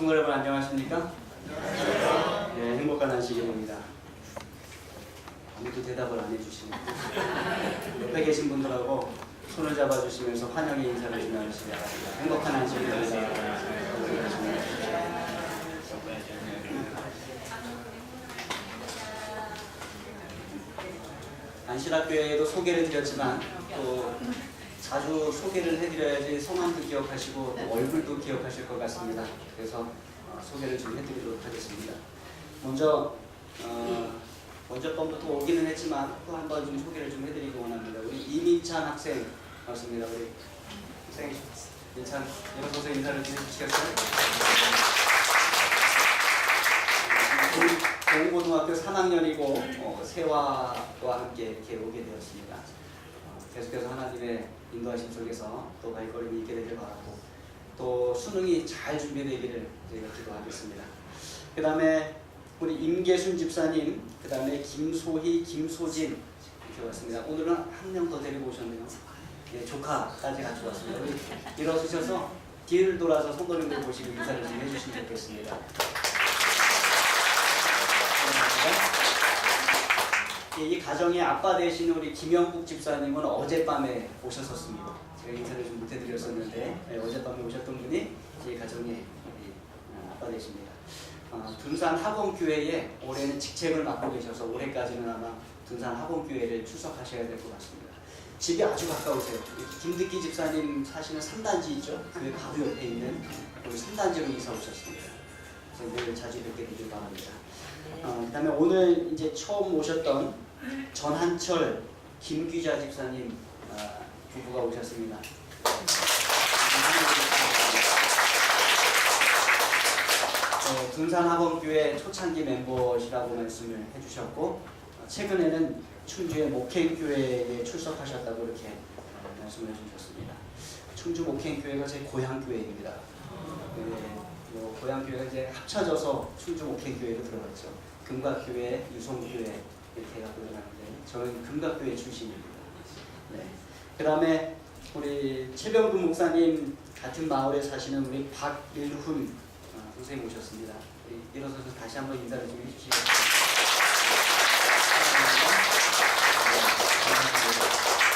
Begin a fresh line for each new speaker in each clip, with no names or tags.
성도 여러분 안녕하십니까? 네, 행복한 안식일입니다. 아무도 대답을 안 해주시네요. 옆에 계신 분들하고 손을 잡아주시면서 환영의 인사를 전하시기 바랍니다. 행복한 안식일입니다. 안실학교에도 소개를 드렸지만 또 자주 소개를 해드려야지 성함도 기억하시고 또 얼굴도 기억하실 것 같습니다. 그래서 소개를 좀 해드리도록 하겠습니다. 먼저 번부터 오기는 했지만 또 한 번 좀 소개를 좀 해드리기 원합니다. 우리 이민찬 학생 맞습니다. 우리 학생 민찬 일어서서 인사를 좀 해주시겠어요? 동고등학교 3학년이고 세화와 함께 이렇게 오게 되었습니다. 계속해서 하나님의 인도하심 속에서 또 발걸음이 있게 되길 바라고 또 수능이 잘 준비되기를 저희가 기도하겠습니다. 그 다음에 우리 임계순 집사님, 그 다음에 김소희, 김소진 이렇게 왔습니다. 오늘은 한 명 더 데리고 오셨네요. 네, 조카까지 같이 왔습니다. 우리 일어서셔서 뒤를 돌아서 성도님들 보시고 인사를 좀 해주시면 좋겠습니다. 이 가정의 아빠 되신 우리 김영국 집사님은 어젯밤에 오셨었습니다. 제가 인사를 좀 못해드렸었는데 어젯밤에 오셨던 분이 이 가정의 아빠 되십니다. 둔산 학원교회에 올해는 직책을 맡고 계셔서 올해까지는 아마 둔산 학원교회를 출석하셔야 될 것 같습니다. 집이 아주 가까우세요. 김득기 집사님 사시는 3단지 있죠? 그 바로 옆에 있는 우리 3단지로 이사 오셨습니다. 그래서 늘 자주 뵙게 되길 바랍니다. 그 다음에 오늘 이제 처음 오셨던 전한철, 김귀자 집사님 부부가 오셨습니다. 둔산학원교회 초창기 멤버시라고 말씀을 해주셨고 최근에는 충주의 목행교회에 출석하셨다고 이렇게 말씀을 해주셨습니다. 충주 목행교회가 제 고향교회입니다. 고향교회가 이제 합쳐져서 충주 목행교회로 들어갔죠. 금각교회, 유성교회 이렇게 해갖고 들어가는데 저는 금각교회 출신입니다. 네. 그 다음에 우리 최병구 목사님 같은 마을에 사시는 우리 박일훈 선생님 오셨습니다. 일어서서 다시 한번 인사를 좀 해주시겠습니다.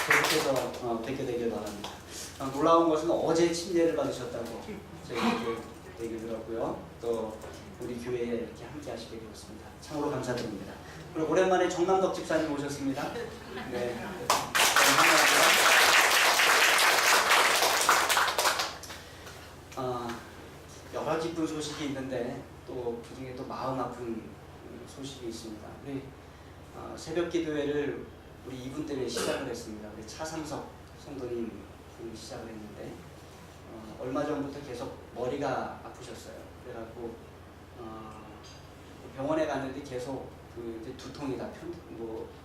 계속해서 뵙게 되길 바랍니다. 놀라운 것은 어제 침례를 받으셨다고 제가 이렇게 얘기 들었고요. 또 우리 교회에 이렇게 함께 하시게 되었습니다. 참으로 감사드립니다. 그리고 오랜만에 정남덕 집사님 오셨습니다. 네. 여러 기쁜 소식이 있는데 또 그중에 또 마음 아픈 소식이 있습니다. 우리 새벽 기도회를 우리 이분 때문에 시작을 했습니다. 우리 차상석 성도님 시작을 했는데 얼마 전부터 계속 머리가 아프셨어요. 그래갖고 병원에 갔는데 계속 그 두통이다,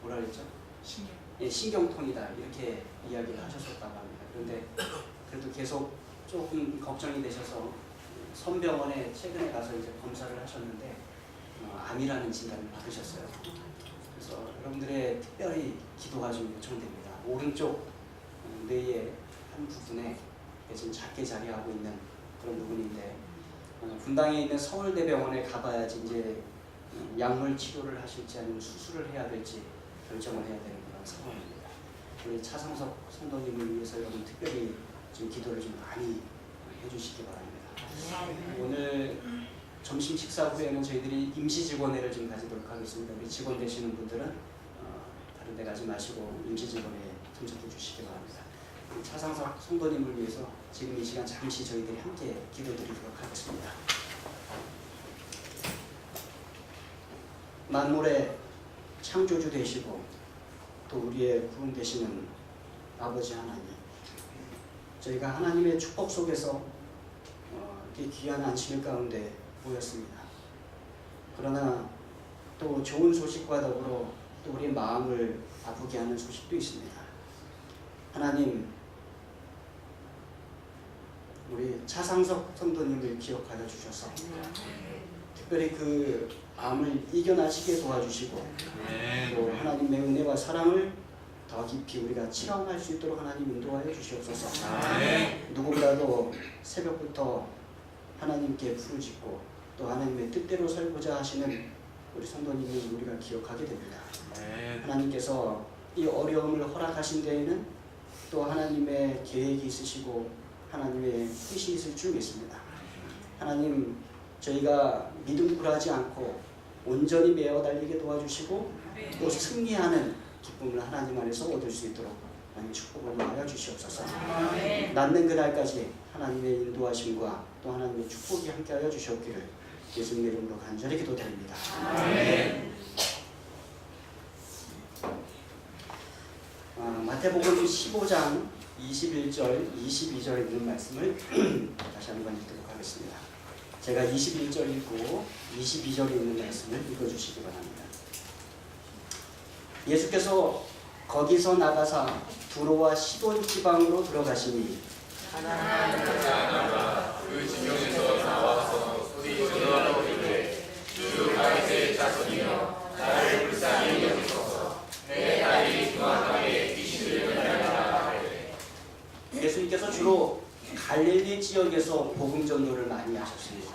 뭐라 그랬죠? 신경통이다 이렇게 이야기를 하셨었다고 합니다. 그런데 그래도 계속 조금 걱정이 되셔서 선병원에 최근에 가서 이제 검사를 하셨는데 암이라는 진단을 받으셨어요. 그래서 여러분들의 특별히 기도가 좀 요청됩니다. 오른쪽 뇌의 한 부분에 지금 작게 자리하고 있는 그런 부분인데 분당에 있는 서울대병원에 가봐야지 이제 약물 치료를 하실지 아니면 수술을 해야 될지 결정을 해야 되는 그런 상황입니다. 우리 차상석 성도님을 위해서 여러분 특별히 좀 기도를 좀 많이 해주시기 바랍니다. 오늘 점심 식사 후에는 저희들이 임시직원회를 좀 가지도록 하겠습니다. 우리 직원 되시는 분들은 다른 데 가지 마시고 임시직원회에 참석해 주시기 바랍니다. 차상석 성도님을 위해서 지금 이 시간 잠시 저희들이 함께 기도드리도록 하겠습니다. 만물의 창조주 되시고 또 우리의 구원 되시는 아버지 하나님, 저희가 하나님의 축복 속에서 이렇게 귀한 안식일 가운데 모였습니다. 그러나 또 좋은 소식과 더불어 또 우리 마음을 아프게 하는 소식도 있습니다. 하나님, 우리 차상석 성도님을 기억하여 주셔서 특별히 그 암을 이겨나시게 도와주시고 또 하나님의 은혜와 사랑을 더 깊이 우리가 체험할 수 있도록 하나님 인도하여 주시옵소서. 누구보다도 새벽부터 하나님께 부르짖고 또 하나님의 뜻대로 살고자 하시는 우리 성도님을 우리가 기억하게 됩니다. 하나님께서 이 어려움을 허락하신 데에는 또 하나님의 계획이 있으시고 하나님의 뜻이 있을 줄 믿습니다. 하나님, 저희가 믿음 굴하지 않고 온전히 매어 달리게 도와주시고 또 승리하는 기쁨을 하나님 안에서 얻을 수 있도록 하나님 축복을 많이 주시옵소서. 낫는 그날까지 하나님의 인도하심과 또 하나님의 축복이 함께하여 주시옵기를 예수님의 이름으로 간절히 기도드립니다. 마태복음 15장 21절, 22절 있는 말씀을 다시 한번 읽도록 하겠습니다. 제가 21절 읽고 22절에 있는 말씀을 읽어주시기 바랍니다. 예수께서 거기서 나가사 두로와 시돈 지방으로 들어가시니
가난한 여자가 그 지경에서 나와서 소리지르러 이르되 주 다윗의 자손이여 나를 불쌍히 여기소서 내 딸이 흉악하게 귀신을 들려라 하되.
예수님께서 주로 갈릴리 지역에서 복음 전도를 많이 하셨습니다.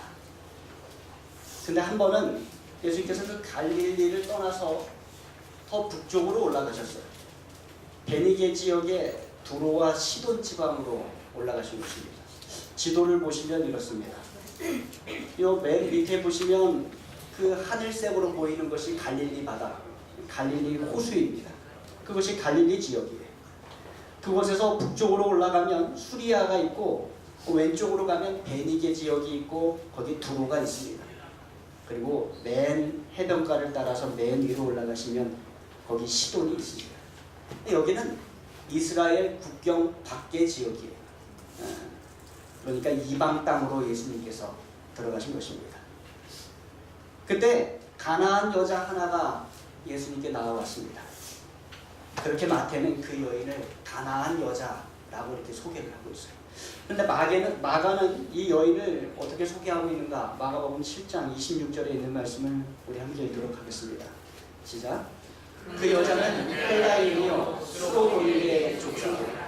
근데 한 번은 예수님께서 그 갈릴리를 떠나서 더 북쪽으로 올라가셨어요. 베니게 지역의 두로와 시돈 지방으로 올라가신 것입니다. 지도를 보시면 이렇습니다. 요 맨 밑에 보시면 그 하늘색으로 보이는 것이 갈릴리 바다, 갈릴리 호수입니다. 그것이 갈릴리 지역이에요. 그곳에서 북쪽으로 올라가면 수리아가 있고 왼쪽으로 가면 베니게 지역이 있고 거기 두로가 있습니다. 그리고 맨 해변가를 따라서 맨 위로 올라가시면 거기 시돈이 있습니다. 여기는 이스라엘 국경 밖의 지역이에요. 그러니까 이방 땅으로 예수님께서 들어가신 것입니다. 그때 가나안 여자 하나가 예수님께 나와왔습니다. 그렇게 마태는 그 여인을 가나안 여자라고 이렇게 소개를 하고 있어요. 그런데 마가는 이 여인을 어떻게 소개하고 있는가? 마가복음 7장 26절에 있는 말씀을 우리 함께 읽도록 하겠습니다. 시작. 그 여자는 헬라인이요 수로보니게 족속이라.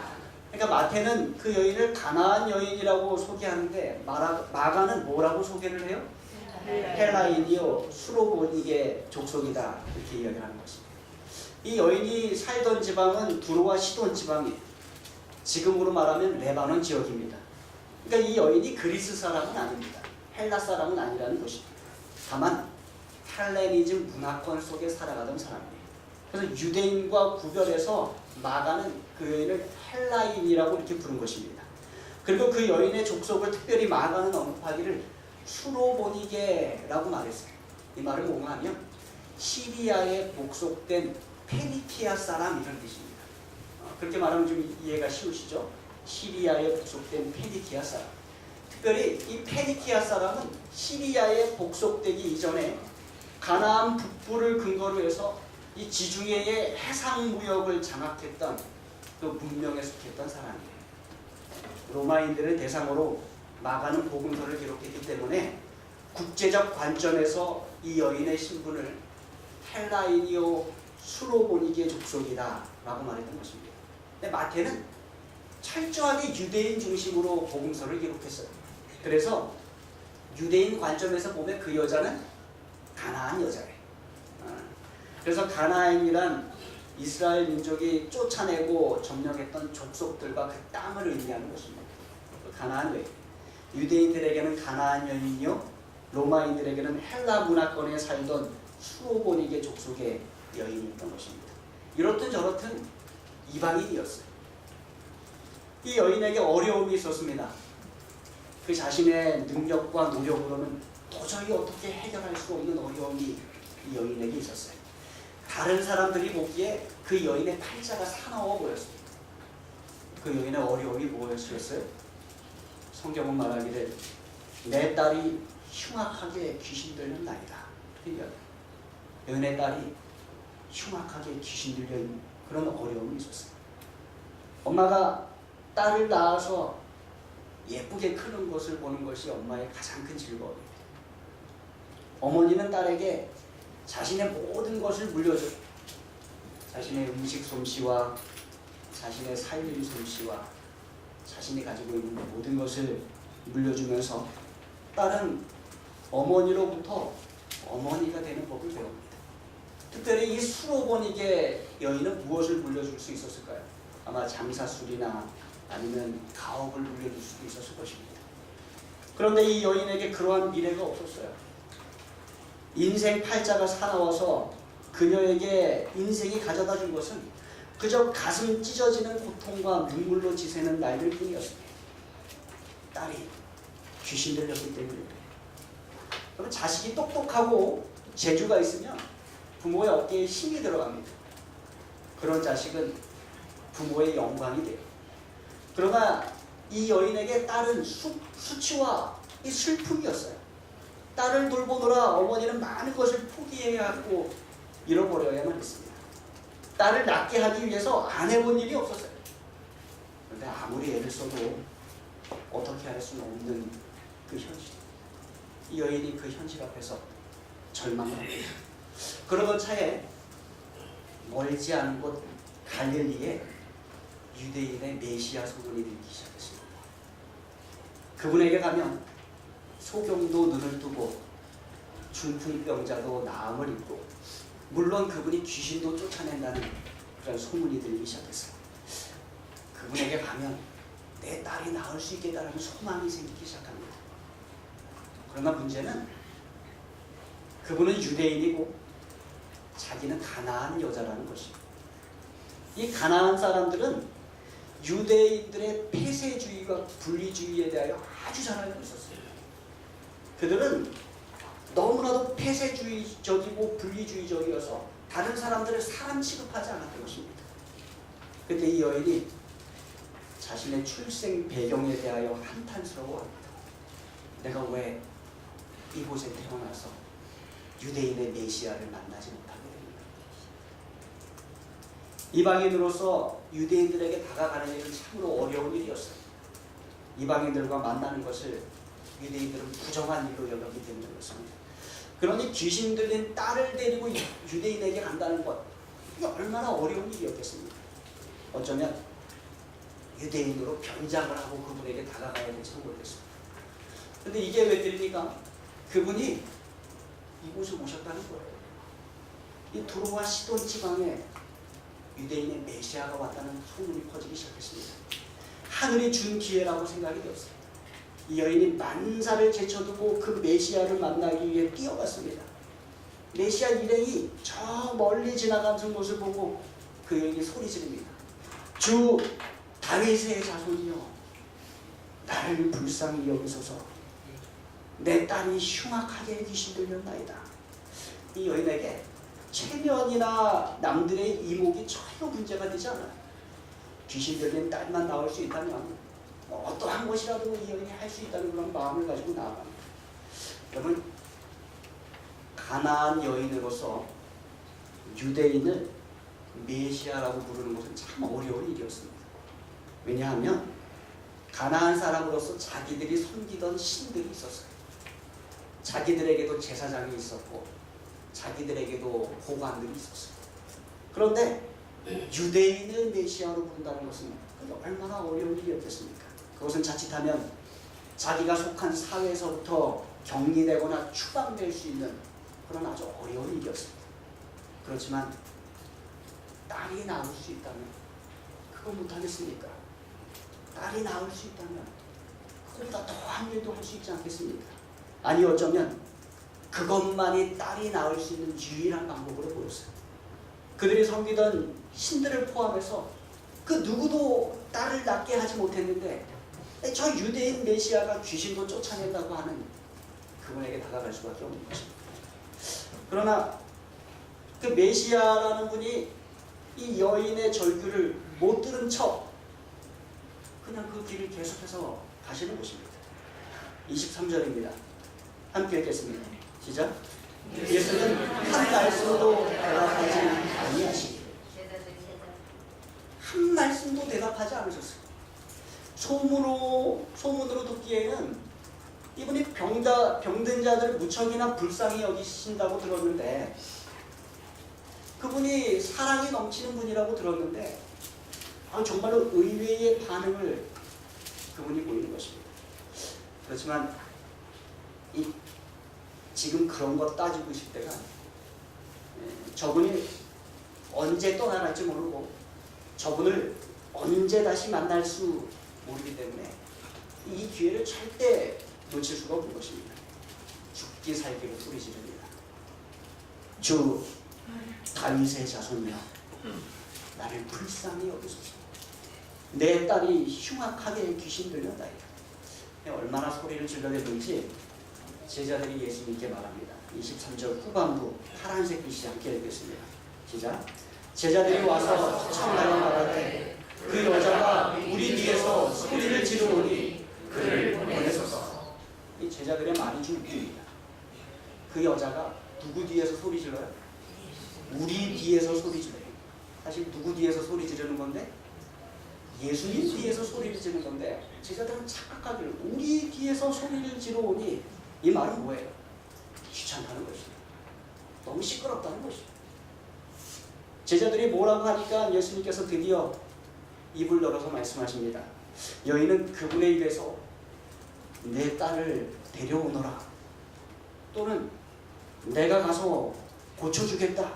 그러니까 마태는 그 여인을 가나안 여인이라고 소개하는데 마가는 뭐라고 소개를 해요? 헬라인이요 수로보니게 족속이다 이렇게 이야기를 하는 것입니다. 이 여인이 살던 지방은 두로와 시돈 지방이에요. 지금으로 말하면 레바논 지역입니다. 그러니까 이 여인이 그리스 사람은 아닙니다. 헬라 사람은 아니라는 것입니다. 다만 헬레니즘 문화권 속에 살아가던 사람이에요. 그래서 유대인과 구별해서 마가는 그 여인을 헬라인이라고 이렇게 부른 것입니다. 그리고 그 여인의 족속을 특별히 마가는 언급하기를 수로보니게라고 말했어요. 이 말은 뭔가 하면 시리아에 복속된 페니키아 사람 이런 뜻입니다. 그렇게 말하면 좀 이해가 쉬우시죠? 시리아에 복속된 페니키아 사람. 특별히 이 페니키아 사람은 시리아에 복속되기 이전에 가나안 북부를 근거로 해서 이 지중해의 해상 무역을 장악했던 또 문명에 속했던 사람이에요. 로마인들을 대상으로 마가는 복음서를 기록했기 때문에 국제적 관점에서 이 여인의 신분을 헬라인이요 수로보니게 족속이다 라고 말했던 것입니다. 근데 마태는 철저하게 유대인 중심으로 복음서를 기록했어요. 그래서 유대인 관점에서 보면 그 여자는 가나안 여자예요. 그래서 가나안이란 이스라엘 민족이 쫓아내고 점령했던 족속들과 그 땅을 의미하는 것입니다. 가나안 여인. 유대인들에게는 가나안 여인이요 로마인들에게는 헬라 문화권에 살던 수로보니게 족속의 여인이었던 것입니다. 이렇든 저렇든 이방인이었어요. 이 여인에게 어려움이 있었습니다. 그 자신의 능력과 노력으로는 도저히 어떻게 해결할 수 없는 어려움이 이 여인에게 있었어요. 다른 사람들이 보기에 그 여인의 팔자가 사나워 보였습니다. 그 여인의 어려움이 무엇이었어요? 성경은 말하기를 내 딸이 흉악하게 귀신 들린 나이다. 여인의 딸이 흉악하게 귀신 들린 그런 어려움이 있었어요. 엄마가 딸을 낳아서 예쁘게 크는 것을 보는 것이 엄마의 가장 큰 즐거움입니다. 어머니는 딸에게 자신의 모든 것을 물려줘요. 자신의 음식 솜씨와 자신의 살림 솜씨와 자신이 가지고 있는 모든 것을 물려주면서 딸은 어머니로부터 어머니가 되는 법을 배웁니다. 특별히 이 수로보니게 여인은 무엇을 물려줄 수 있었을까요? 아마 장사술이나 아니면 가업을 물려줄 수도 있었을 것입니다. 그런데 이 여인에게 그러한 미래가 없었어요. 인생 팔자가 사나워서 그녀에게 인생이 가져다 준 것은 그저 가슴 찢어지는 고통과 눈물로 지새는 날들 뿐이었습니다. 딸이 귀신 들렸기 때문에 그래요. 그러면 자식이 똑똑하고 재주가 있으면 부모의 어깨에 힘이 들어갑니다. 그런 자식은 부모의 영광이 돼요. 그러나 이 여인에게 딸은 수치와 이 슬픔이었어요. 딸을 돌보느라 어머니는 많은 것을 포기해야 하고 잃어버려야만 했습니다. 딸을 낳게 하기 위해서 안 해본 일이 없었어요. 그런데 아무리 애를 써도 어떻게 할 수는 없는 그 현실. 이 여인이 그 현실 앞에서 절망합니다. 그러던 차에 멀지 않은 곳 갈릴리에 유대인의 메시아 소문이 들리기 시작했습니다. 그분에게 가면 소경도 눈을 뜨고 중풍병자도 나음을 입고 물론 그분이 귀신도 쫓아낸다는 그런 소문이 들리기 시작했어요. 그분에게 가면 내 딸이 나을 수 있겠다는 소망이 생기기 시작합니다. 그러나 문제는 그분은 유대인이고 자기는 가나안 여자라는 것입니다. 이 가나안 사람들은 유대인들의 폐쇄주의와 분리주의에 대하여 아주 잘 알고 있었어요. 그들은 너무나도 폐쇄주의적이고 분리주의적이어서 다른 사람들을 사람 취급하지 않았던 것입니다. 그런데 이 여인이 자신의 출생 배경에 대하여 한탄스러워합니다. 내가 왜 이곳에 태어나서 유대인의 메시아를 만나지 못하게 됩니다. 이방인으로서 유대인들에게 다가가는 일은 참으로 어려운 일이었어요. 이방인들과 만나는 것을 유대인들은 부정한 일로 여겼기 때문에 그렇습니다. 그러니 귀신 들린 딸을 데리고 유대인에게 간다는 것, 이게 얼마나 어려운 일이었겠습니까? 어쩌면 유대인으로 변장을 하고 그분에게 다가가야 될지 모르겠습니다. 그런데 이게 왜 들립니까? 그분이 이곳에 오셨다는 거예요. 이 두로와 시돈 지방에 유대인의 메시아가 왔다는 소문이 퍼지기 시작했습니다. 하늘이 준 기회라고 생각이 되었어요. 이 여인이 만사를 제쳐두고 그 메시아를 만나기 위해 뛰어갔습니다. 메시아 일행이 저 멀리 지나가는 것을 보고 그 여인이 소리 지릅니다. 주 다윗의 자손이여, 나를 불쌍히 여기소서. 내 딸이 흉악하게 귀신 들렸나이다. 이 여인에게 체면이나 남들의 이목이 전혀 문제가 되지 않아요. 귀신 들린 딸만 나올 수 있다면 어떠한 것이라도 이 여인이 할 수 있다는 그런 마음을 가지고 나아갑니다. 여러분, 가나안 여인으로서 유대인을 메시아라고 부르는 것은 참 어려운 일이었습니다. 왜냐하면 가나안 사람으로서 자기들이 섬기던 신들이 있었어요. 자기들에게도 제사장이 있었고 자기들에게도 고관들이 있었어요. 그런데 유대인을 메시아로 부른다는 것은 얼마나 어려운 일이었겠습니까? 그것은 자칫하면 자기가 속한 사회에서부터 격리되거나 추방될 수 있는 그런 아주 어려운 일이었습니다. 그렇지만 딸이 낳을 수 있다면 그거 못하겠습니까? 딸이 낳을 수 있다면 그것보다 더한 일도 할 수 있지 않겠습니까? 아니 어쩌면 그것만이 딸이 낳을 수 있는 유일한 방법으로 보였어요. 그들이 섬기던 신들을 포함해서 그 누구도 딸을 낳게 하지 못했는데 저 유대인 메시아가 귀신도 쫓아낸다고 하는 그분에게 다가갈 수밖에 없는 것입니다. 그러나 그 메시아라는 분이 이 여인의 절규를 못 들은 척 그냥 그 길을 계속해서 가시는 것입니다. 23절입니다. 함께 읽겠습니다. 시작. 예수는 한 말씀도 대답하지 아니하시니 한 말씀도 대답하지 않으셨어요. 소문으로 듣기에는 이분이 병든 자들을 무척이나 불쌍히 여기신다고 들었는데 그분이 사랑이 넘치는 분이라고 들었는데 정말로 의외의 반응을 그분이 보이는 것입니다. 그렇지만 지금 그런 거 따지고 있을 때가 아니에요. 저분이 언제 떠나갈지 모르고 저분을 언제 다시 만날 수 모르기 때문에 이 기회를 절대 놓칠 수가 없는 것입니다. 죽기 살기로 소리 지릅니다. 주 다윗의 자손이여 나를 불쌍히 여기소서. 내 딸이 흉악하게 귀신 들렸나이다. 얼마나 소리를 질러대는지 제자들이 예수님께 말합니다. 23절 후반부 파란색 글씨 함께 읽겠습니다. 시작. 제자들이 와서 청하여 말하되 그 여자가 우리 뒤에서 소리를 지르오니 그를 보내소서. 이 제자들의 말이 좀 웃깁니다. 그 여자가 누구 뒤에서 소리 질러요? 우리 뒤에서 소리 질러요. 사실 누구 뒤에서 소리 지르는 건데? 예수님 뒤에서 소리를 지르는 건데 제자들은 착각하기를 우리 뒤에서 소리를 지르오니 이 말은 뭐예요? 귀찮다는 것이에요. 너무 시끄럽다는 것이에요. 제자들이 뭐라고 하니까 예수님께서 드디어 입을 열어서 말씀하십니다. 여인은 그분의 입에서 내 딸을 데려오너라 또는 내가 가서 고쳐주겠다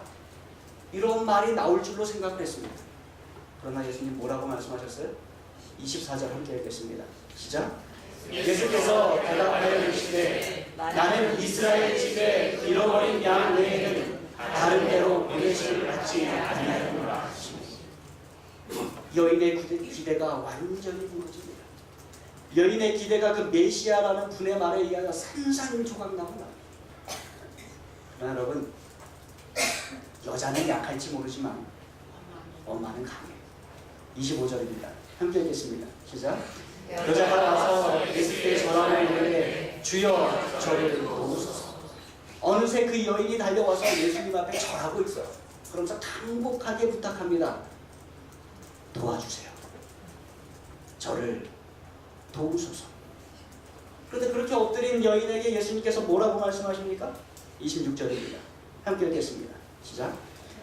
이런 말이 나올 줄로 생각했습니다. 그러나 예수님 뭐라고 말씀하셨어요? 24절 함께 읽겠습니다. 시작. 예수께서 대답하여 이르시되 나는 이스라엘 집에 잃어버린 양 외에는 다른 데로 보내심을 받지 아니하였노라. 여인의 기대가 완전히 무너집니다. 여인의 기대가 그 메시아라는 분의 말에 의하여 산산조각나고 납니다. 그러나 여러분 여자는 약할지 모르지만 엄마는 강해요. 25절입니다. 함께 읽겠습니다. 시작. 여자가 와서 예수께 절하며 이르되 주여 저를 도우소서. 어느새 그 여인이 달려와서 예수님 앞에 절하고 있어요. 그러면서 간곡하게 부탁합니다. 도와주세요. 저를 도우소서. 그런데 그렇게 엎드린 여인에게 예수님께서 뭐라고 말씀하십니까? 26절입니다. 함께 읽겠습니다. 시작.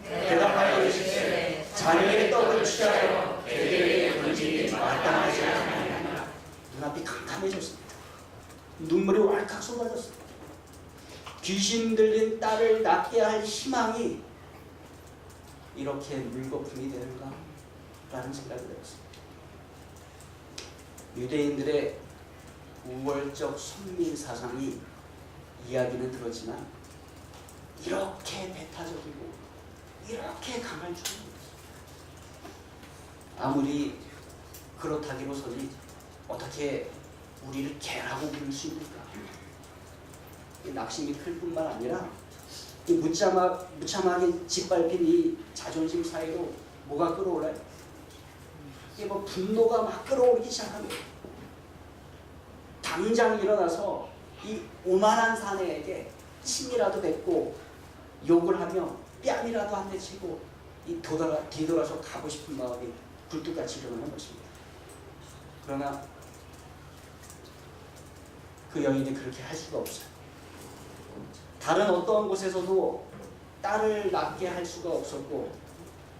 대답하여 이르시되 자녀의 떡을 취하여 개들에게 던지기 마땅하지 아니하니라. 눈앞이 캄캄해졌습니다. 눈물이 왈칵 쏟아졌습니다. 귀신 들린 딸을 낳게 할 희망이 이렇게 물거품이 되는가? 라는 생각이 들었습니다. 유대인들의 우월적 선민 사상이 이야기는 들었지만 이렇게 배타적이고 이렇게 강할 줄은 몰랐어요. 아무리 그렇다기로서는 어떻게 우리를 개라고 부를 수 있는가? 낙심이 클 뿐만 아니라 이 무참하게 짓밟힌 이 자존심 사이로 뭐가 끌어올라요? 이게 뭐 분노가 막 끌어오르기 시작합니다. 당장 일어나서 이 오만한 사내에게 침이라도 뱉고 욕을 하며 뺨이라도 한 대 치고 뒤돌아서 가고 싶은 마음이 굴뚝같이 일어나는 것입니다. 그러나 그 여인이 그렇게 할 수가 없어요. 다른 어떠한 곳에서도 딸을 낳게 할 수가 없었고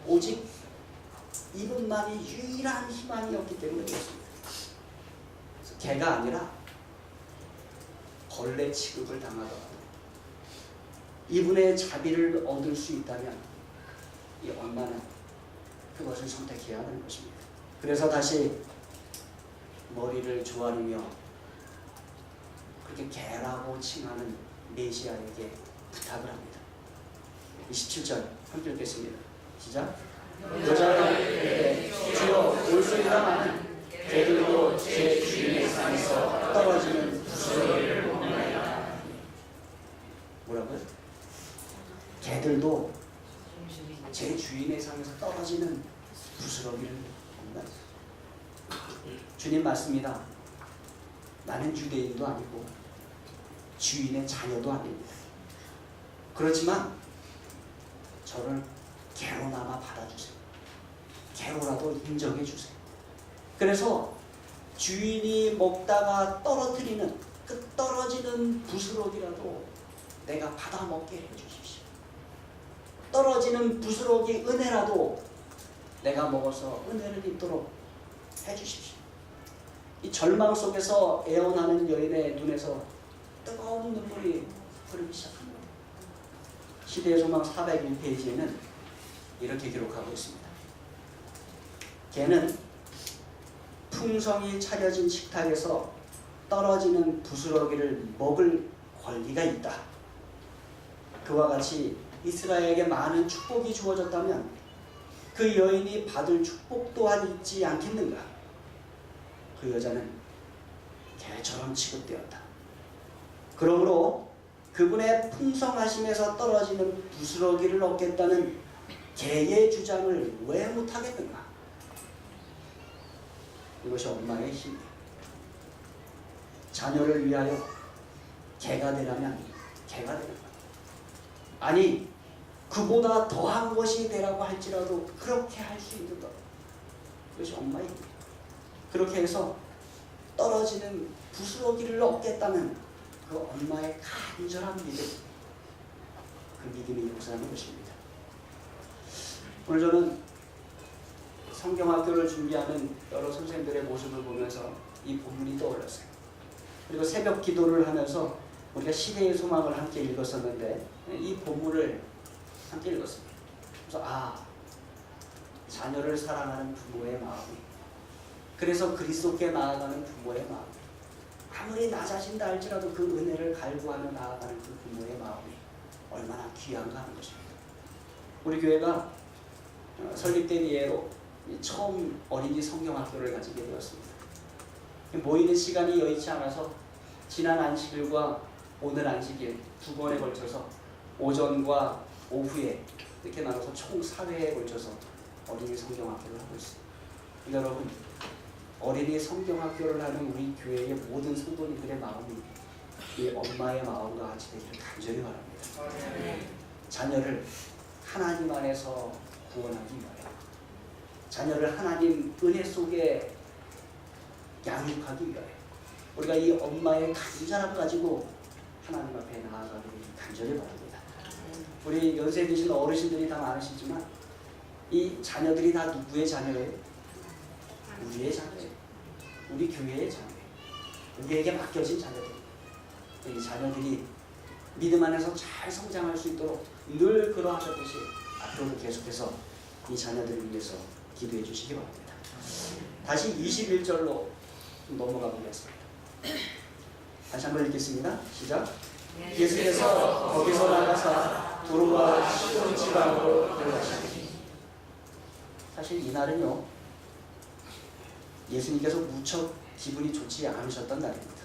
오직 이분만이 유일한 희망이었기 때문에 그렇습니다. 그래서 개가 아니라 벌레 취급을 당하더라도 이분의 자비를 얻을 수 있다면 이 엄마는 그것을 선택해야 하는 것입니다. 그래서 다시 머리를 조아리며 그렇게 개라고 칭하는 메시아에게 부탁을 합니다. 27절 함께 읽겠습니다. 시작. 여자가 이르되 주여 올소이다마는 개들도 제 주인의 상에서 떨어지는 부스러기를 먹나이다. 뭐라고요? 개들도 제 주인의 상에서 떨어지는 부스러기를 먹나이다. 주님 맞습니다. 나는 유대인도 아니고 주인의 자녀도 아닙니다. 그렇지만 저를 개로나마 받아주세요. 개로라도 인정해 주세요. 그래서 주인이 먹다가 떨어뜨리는 그 떨어지는 부스러기라도 내가 받아 먹게 해주십시오. 떨어지는 부스러기 은혜라도 내가 먹어서 은혜를 입도록 해주십시오. 이 절망 속에서 애원하는 여인의 눈에서 뜨거운 눈물이 흐르기 시작합니다. 시대의 소망 401페이지에는 이렇게 기록하고 있습니다. 걔는 풍성이 차려진 식탁에서 떨어지는 부스러기를 먹을 권리가 있다. 그와 같이 이스라엘에게 많은 축복이 주어졌다면 그 여인이 받을 축복 또한 있지 않겠는가? 그 여자는 개처럼 취급되었다. 그러므로 그분의 풍성하심에서 떨어지는 부스러기를 얻겠다는 개의 주장을 왜 못하겠는가? 이것이 엄마의 힘이에요. 자녀를 위하여 개가 되라면 개가 되는 거예요. 아니 그보다 더한 것이 되라고 할지라도 그렇게 할 수 있는 것. 그것이 엄마의 힘이에요. 그렇게 해서 떨어지는 부스러기를 얻겠다는 그 엄마의 간절한 믿음, 그 믿음이 역사하는 것입니다. 오늘 저는 성경학교를 준비하는 여러 선생님들의 모습을 보면서 이 본문이 떠올랐어요. 그리고 새벽 기도를 하면서 우리가 시대의 소망을 함께 읽었었는데 이 본문을 함께 읽었습니다. 그래서 자녀를 사랑하는 부모의 마음이, 그래서 그리스도께 나아가는 부모의 마음, 아무리 나 자신다 할지라도 그 은혜를 갈구하며 나아가는 그 부모의 마음이 얼마나 귀한가 하는 것입니다. 우리 교회가 설립된 이래로 처음 어린이 성경학교를 가지게 되었습니다. 모이는 시간이 여의치 않아서 지난 안식일과 오늘 안식일 두 번에 걸쳐서 오전과 오후에 이렇게 나눠서 총 4회에 걸쳐서 어린이 성경학교를 하고 있습니다. 여러분, 어린이 성경학교를 하는 우리 교회의 모든 성도님들의 마음이 이 엄마의 마음과 같이 되기를 간절히 바랍니다. 자녀를 하나님 안에서 구원하기 위하여, 자녀를 하나님 은혜 속에 양육하기 위하여 우리가 이 엄마의 간절함 가지고 하나님 앞에 나아가기를 간절히 바랍니다. 우리 연세 드신 어르신들이 다 많으시지만 이 자녀들이 다 누구의 자녀예요? 우리의 자녀예요. 우리 교회의 자녀예요. 우리에게 맡겨진 자녀들. 이 자녀들이 믿음 안에서 잘 성장할 수 있도록 늘 그러하셨듯이 앞으로도 계속해서 이 자녀들을 위해서 기도해 주시기 바랍니다. 다시 21절로 넘어가 보겠습니다. 다시 한번 읽겠습니다. 시작. 예수께서 거기서 나가사 두로와 시돈 지방으로 들어가시니. 사실 이날은요, 예수님께서 무척 기분이 좋지 않으셨던 날입니다.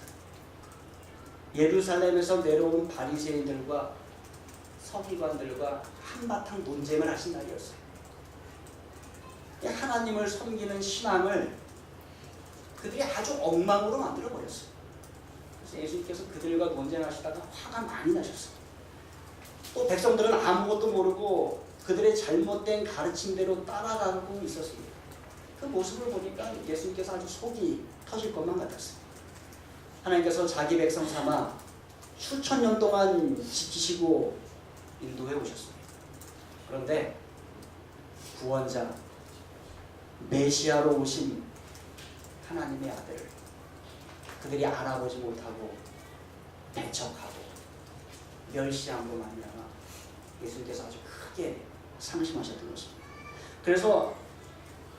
예루살렘에서 내려온 바리새인들과 서기관들과 한바탕 논쟁을 하신 날이었어요. 하나님을 섬기는 신앙을 그들이 아주 엉망으로 만들어버렸어요. 그래서 예수님께서 그들과 논쟁하시다가 화가 많이 나셨어요. 또 백성들은 아무것도 모르고 그들의 잘못된 가르침대로 따라가고 있었습니다. 그 모습을 보니까 예수님께서 아주 속이 터질 것만 같았어요. 하나님께서 자기 백성 삼아 수천 년 동안 지키시고 인도해 오셨습니다. 그런데 구원자 메시아로 오신 하나님의 아들, 그들이 알아보지 못하고 배척하고 멸시함으로 말미암아 예수님께서 아주 크게 상심하셨던 것입니다. 그래서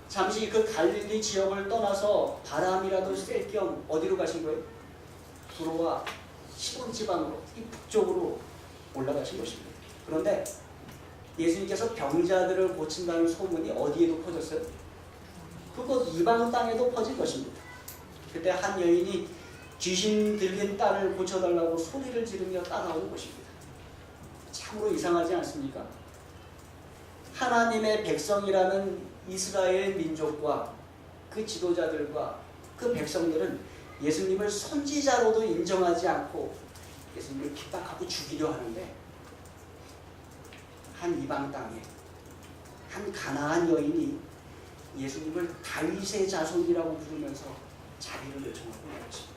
잠시 그 갈릴리 지역을 떠나서 바람이라도 쐴 겸 어디로 가신 거예요? 두로와 시돈 지방으로, 이 북쪽으로 올라가신 것입니다. 그런데 예수님께서 병자들을 고친다는 소문이 어디에도 퍼졌어요? 그곳 이방 땅에도 퍼진 것입니다. 그때 한 여인이 귀신 들린 딸을 고쳐달라고 소리를 지르며 따라오는 것입니다. 참으로 이상하지 않습니까? 하나님의 백성이라는 이스라엘 민족과 그 지도자들과 그 백성들은 예수님을 선지자로도 인정하지 않고 예수님을 핍박하고 죽이려 하는데, 한 이방 땅에 한 가나안 여인이 예수님을 다윗의 자손이라고 부르면서 자비를 요청하고 있는 것입니다.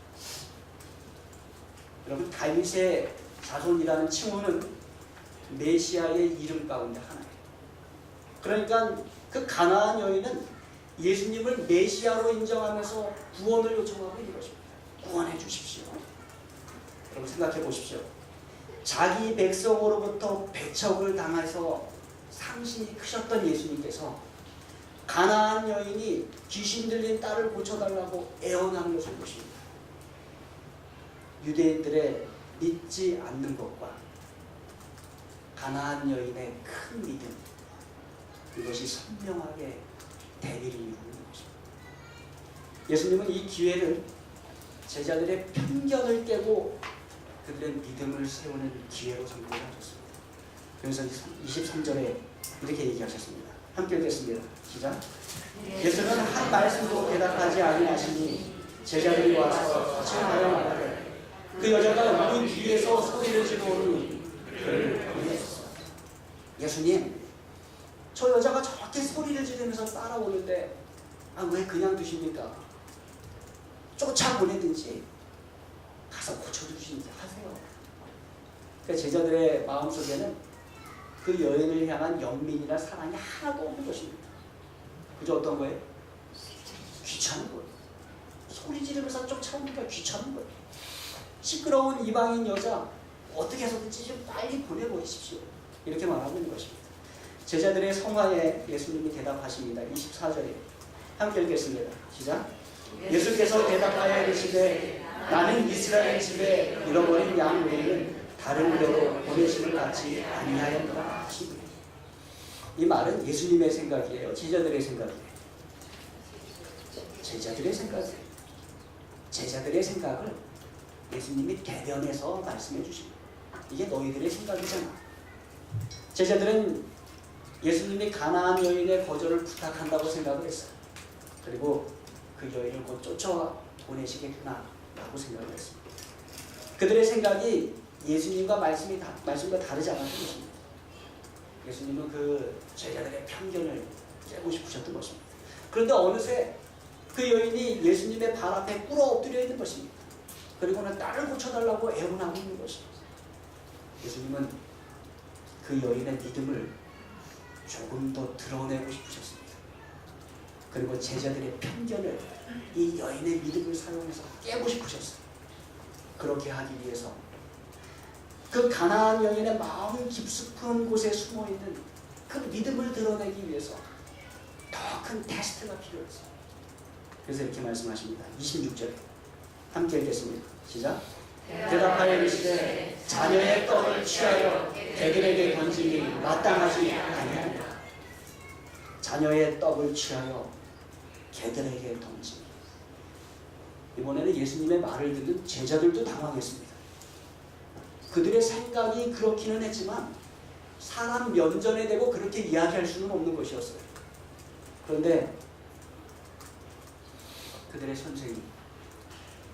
여러분, 다윗의 자손이라는 칭호는 메시아의 이름 가운데 하나예요. 그러니까 그 가나안 여인은 예수님을 메시아로 인정하면서 구원을 요청하고 있는 것입니다. 구원해 주십시오. 여러분, 생각해 보십시오. 자기 백성으로부터 배척을 당해서 상심이 크셨던 예수님께서 가나안 여인이 귀신 들린 딸을 고쳐달라고 애원하는 것을 보십니다. 유대인들의 믿지 않는 것과 가나안 여인의 큰 믿음, 이것이 선명하게 대비를 이루는 것입니다. 예수님은 이 기회를 제자들의 편견을 깨고 그들의 믿음을 세우는 기회로 선택하셨습니다. 그래서 23절에 이렇게 얘기하셨습니다. 함께 읽겠습니다. 시작. 예수는 한 말씀도 대답하지 아니하시니 제자들이 와서 질문하여 말하되 그 여자가 우리 뒤에서 소리를 지르오니 그를 보내셨어요. 예수님, 저 여자가 저렇게 소리를 지르면서 따라오는데 왜 그냥 두십니까? 쫓아보내든지 가서 고쳐주시든지 하세요. 그러니까 제자들의 마음속에는 그 여인을 향한 연민이나 사랑이 하나도 없는 것입니다. 그저 어떤 거예요? 귀찮은 거예요. 소리 지르면서 쫓아오니까 귀찮은 거예요. 시끄러운 이방인 여자 어떻게 해서든지 좀 빨리 보내버리십시오. 이렇게 말하고 있는 것입니다. 제자들의 성화에 예수님이 대답하십니다. 24절에 함께 읽겠습니다. 시작. 예수께서 대답하여 이르시되 나는 이스라엘 집에 잃어버린 양 외에는 다른 데로 보내심을 받지 아니하였노라 하시니. 이 말은 예수님의 생각이에요? 제자들의 생각이에요? 제자들의 생각이에요. 제자들의 생각을 예수님이 대변해서 말씀해 주십니다. 이게 너희들의 생각이잖아. 제자들은 예수님이 가나안 여인의 거절을 부탁한다고 생각을 했어요. 그리고 그 여인을 곧 쫓아 보내시겠구나 라고 생각을 했습니다. 그들의 생각이 예수님과 말씀과 다르지 않았던 것입니다. 예수님은 그 제자들의 편견을 깨고 싶으셨던 것입니다. 그런데 어느새 그 여인이 예수님의 발 앞에 꿇어 엎드려 있는 것입니다. 그리고는 딸을 고쳐달라고 애원하고 있는 것입니다. 예수님은 그 여인의 믿음을 조금 더 드러내고 싶으셨습니다. 그리고 제자들의 편견을 이 여인의 믿음을 사용해서 깨고 싶으셨어요. 그렇게 하기 위해서 그 가나안 여인의 마음 깊숙한 곳에 숨어있는 그 믿음을 드러내기 위해서 더 큰 테스트가 필요했어요. 그래서 이렇게 말씀하십니다. 26절에 함께 읽겠습니다. 시작. 대답하여 이르시되 자녀의 떡을 취하여 개들에게 던지니 마땅하지 아니하니라. 자녀의 떡을 취하여 개들에게 던지니. 이번에는 예수님의 말을 듣는 제자들도 당황했습니다. 그들의 생각이 그렇기는 했지만 사람 면전에 대고 그렇게 이야기할 수는 없는 것이었어요. 그런데 그들의 선생이,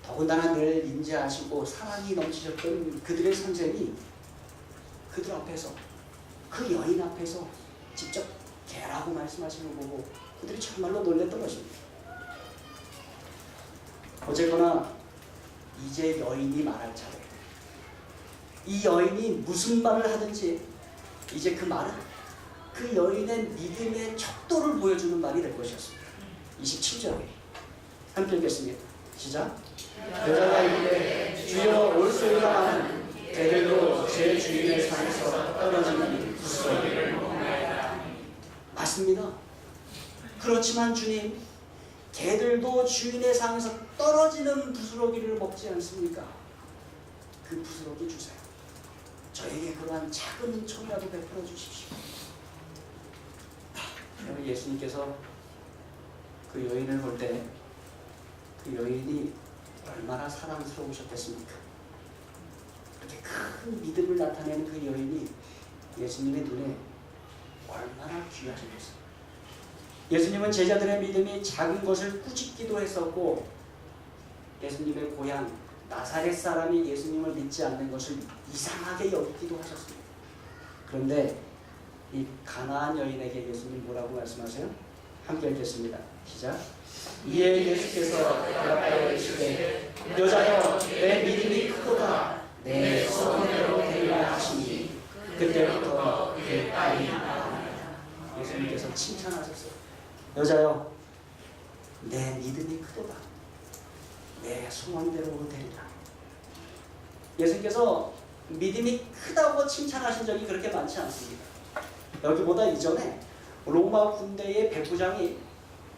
더군다나 늘 인자하시고 사랑이 넘치셨던 그들의 선생이 그들 앞에서, 그 여인 앞에서 직접 개라고 말씀하시는 거 보고 그들이 정말로 놀랐던 것입니다. 어쨌거나 이제 여인이 말할 차례. 이 여인이 무슨 말을 하든지 이제 그 말은 그 여인의 믿음의 척도를 보여주는 말이 될 것이었습니다. 27절에 함께 읽겠습니다. 시작. 여자가 이르되 주여 올소이다마는 개들도 제 주인의 상에서 떨어지는 부스러기를 먹나이다. 맞습니다. 그렇지만 주님, 개들도 주인의 상에서 떨어지는 부스러기를 먹지 않습니까? 그 부스러기 주세요. 저에게 그러한 작은 은총이라도 베풀어 주십시오. 예수님께서 그 여인을 볼 때 그 여인이 얼마나 사랑스러우셨겠습니까? 그렇게 큰 믿음을 나타내는 그 여인이 예수님의 눈에 얼마나 귀하셨겠어요. 예수님은 제자들의 믿음이 작은 것을 꾸짖기도 했었고, 예수님의 고향 나사렛 사람이 예수님을 믿지 않는 것을 이상하게 여기기도 하셨습니다. 그런데 이 가나안 여인에게 예수님 뭐라고 말씀하세요? 함께 읽겠습니다. 시작. 이에 예수께서 대답하여 이르시되 여자여 내 믿음이 크도다. 내 소원대로 되리라 하시니 그때부터 그의 딸이 나으니라. 예수님께서 칭찬하셨어요. 여자여 내 믿음이 크도다. 내 소원대로 되리라. 예수님께서 믿음이 크다고 칭찬하신 적이 그렇게 많지 않습니다. 여기보다 이전에 로마 군대의 백부장이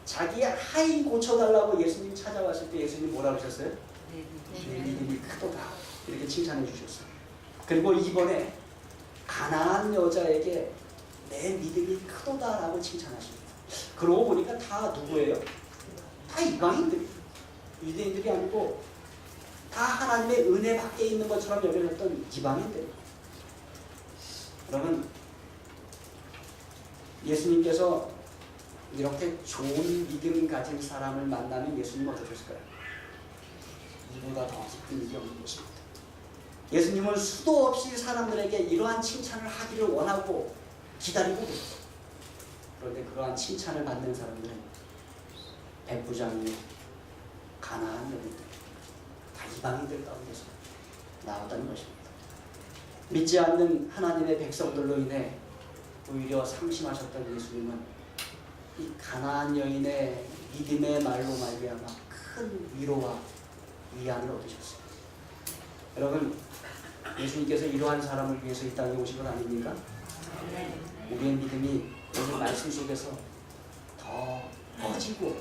자기의 하인 고쳐달라고 예수님 찾아왔을 때 예수님 뭐라고 하셨어요? 내 믿음이 크도다 이렇게 칭찬해 주셨어요. 그리고 이번에 가난한 여자에게 내 믿음이 크도다라고 칭찬하십니다. 그러고 보니까 다 누구예요? 다 이방인들이에요. 유대인들이 아니고 다 하나님의 은혜 밖에 있는 것처럼 여겨졌던 이방인들이에요. 여러분, 예수님께서 이렇게 좋은 믿음 가진 사람을 만나면 예수님 어떠셨을까요? 이보다 더 기쁜 일이 없는 것입니다. 예수님은 수도 없이 사람들에게 이러한 칭찬을 하기를 원하고 기다리고 계셨어요. 그런데 그러한 칭찬을 받는 사람들은 백부장이 가난한 여인들, 다 이방인들 가운데서 나왔다는 것입니다. 믿지 않는 하나님의 백성들로 인해 오히려 상심하셨던 예수님은 이 가난한 여인의 믿음의 말로 말미암아 큰 위로와 위안을 얻으셨어요. 여러분, 예수님께서 이러한 사람을 위해서 이 땅에 오신 건 아닙니까? 우리의 믿음이 오늘 말씀 속에서 더 커지고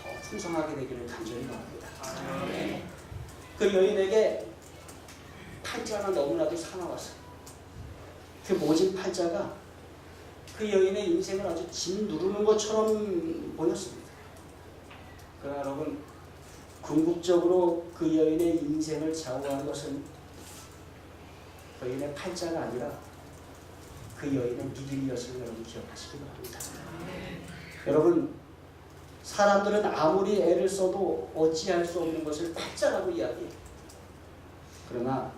더 풍성하게 되기를 간절히 바랍니다. 그 여인에게 팔자가 너무나도 사나웠어요. 그 모진 팔자가 그 여인의 인생을 아주 짓누르는 것처럼 보였습니다. 그러나 여러분, 궁극적으로 그 여인의 인생을 좌우한 것은 그 여인의 팔자가 아니라 그 여인의 믿음이었음을 여러분 기억하시기 바랍니다. 여러분, 사람들은 아무리 애를 써도 어찌할 수 없는 것을 팔자라고 이야기해요. 그러나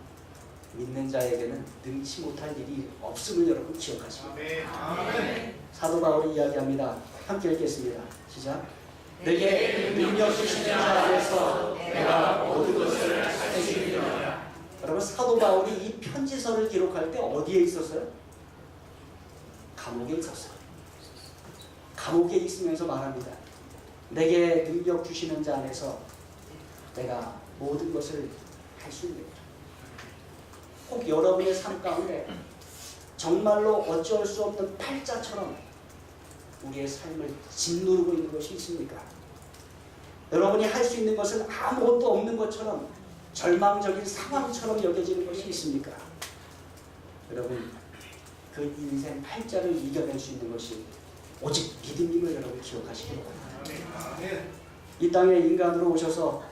믿는 자에게는 능치 못할 일이 없음을 여러분 기억하시기 바랍니다. 사도 바울이 이야기합니다. 함께 읽겠습니다. 시작. 내게 능력 주시는 자 안에서 내가 모든 것을 할 수 있느니라. 여러분, 사도 바울이 이 편지서를 기록할 때 어디에 있었어요? 감옥에 있었어요. 감옥에 있으면서 말합니다. 내게 능력 주시는 자 안에서 내가 모든 것을 할 수 있느니라. 꼭 여러분의 삶 가운데 정말로 어쩔 수 없는 팔자처럼 우리의 삶을 짓누르고 있는 것이 있습니까? 여러분이 할 수 있는 것은 아무것도 없는 것처럼 절망적인 상황처럼 여겨지는 것이 있습니까? 여러분, 그 인생 팔자를 이겨낼 수 있는 것이 오직 믿음임을 여러분 기억하시기 바랍니다. 이 땅에 인간으로 오셔서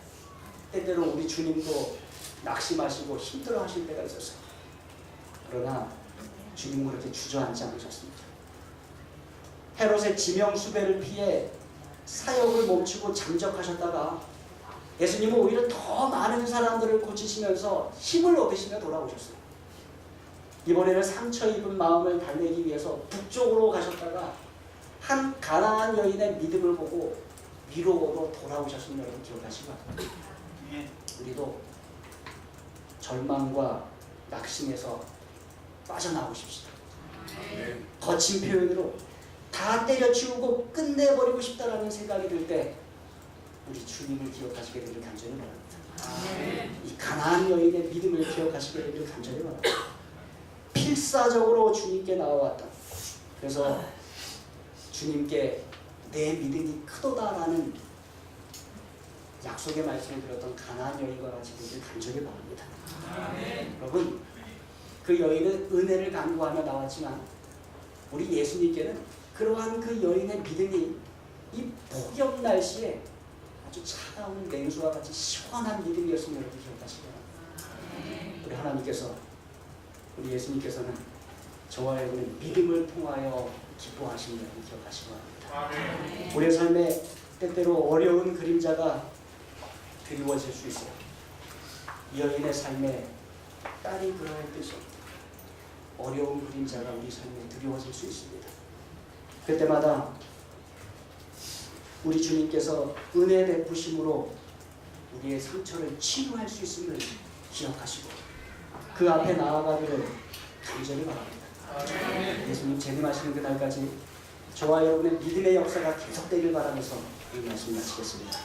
때때로 우리 주님도 낙심하시고 힘들어하실 때가 있었어요. 그러나 주님은 그렇게 주저앉지 않으셨습니다. 헤롯의 지명수배를 피해 사역을 멈추고 잠적하셨다가 예수님은 오히려 더 많은 사람들을 고치시면서 힘을 얻으시며 돌아오셨어요. 이번에는 상처 입은 마음을 달래기 위해서 북쪽으로 가셨다가 한 가난한 여인의 믿음을 보고 위로로 돌아오셨음을 여러분 기억하시기 바랍니다. 우리도 절망과 낙심에서 빠져나오십시다. 거친 표현으로 다 때려치우고 끝내버리고 싶다라는 생각이 들 때 우리 주님을 기억하시게 되길 간절히 바랍니다. 이 가난한 여인의 믿음을 기억하시게 되길 간절히 바랍니다. 필사적으로 주님께 나와왔다. 그래서 주님께 내 믿음이 크도다라는 약속의 말씀을 드렸던 가난한 여인과 같이 되길 간절히 바랍니다. 여러분, 그 여인은 은혜를 간구하며 나왔지만 우리 예수님께는 그러한 그 여인의 믿음이 이 폭염 날씨에 아주 차가운 냉수와 같이 시원한 믿음이었음을 여러분 기억하시기 바랍니다. 우리 하나님께서, 우리 예수님께서는 저와 여러분의 믿음을 통하여 기뻐하시는 여러분 기억하시기 바랍니다. 우리의 삶에 때때로 어려운 그림자가 드리워질 수 있어요. 이 여인의 삶에 딸이 그러했듯이 어려운 그림자가 우리 삶에 드리워질 수 있습니다. 그때마다 우리 주님께서 은혜 베푸심으로 우리의 상처를 치유할 수 있음을 기억하시고 그 앞에 나아가기를 간절히 바랍니다. 예수님 재림하시는 그날까지 저와 여러분의 믿음의 역사가 계속되길 바라면서 이 말씀 마치겠습니다.